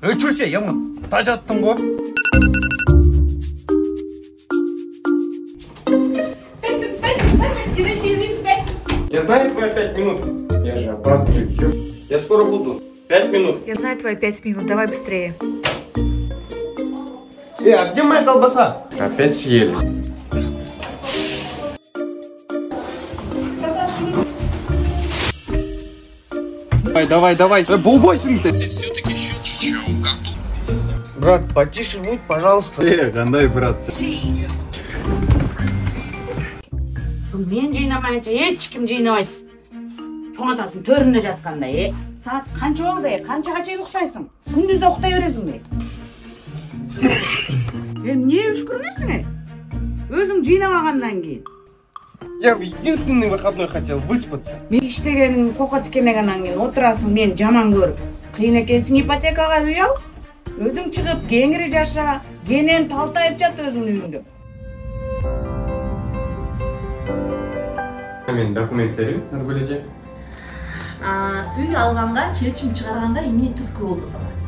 Өчүрчү, ямын тажаттың го. Я знаю твои 5 минут. Я же опаздываю. Я скоро буду. 5 минут. Я знаю твои 5 минут, давай быстрее. А где моя колбаса? Опять съели. Давай. Булбойсин ты. Все-таки счет брат, потише будь, пожалуйста. Қандай брат? Мен жыйнамайынча эч ким жыйнабайт. Чоң атасың төрүндө жаткандай. Саат канча болду? Канчага чейин уктайсың? Күндүз да уктай бересиңби? Эмне үшкүрүнөсүң? Өзүң жыйнамагандан кийин. Я в единственный выходной хотел выспаться. Мен иштегенин коко тикенегенен кийин отурасың мен жаман көрүп. Кыйын экенсиң ипотекага үй ал. Өзүң чыгып кеңири жаша, кенен талтайып жат өзүңдүн үйүңдө. Мен документтерим Нургүл эже. Үй алганга, чечим чыгарганга эмне түрткү болду сага?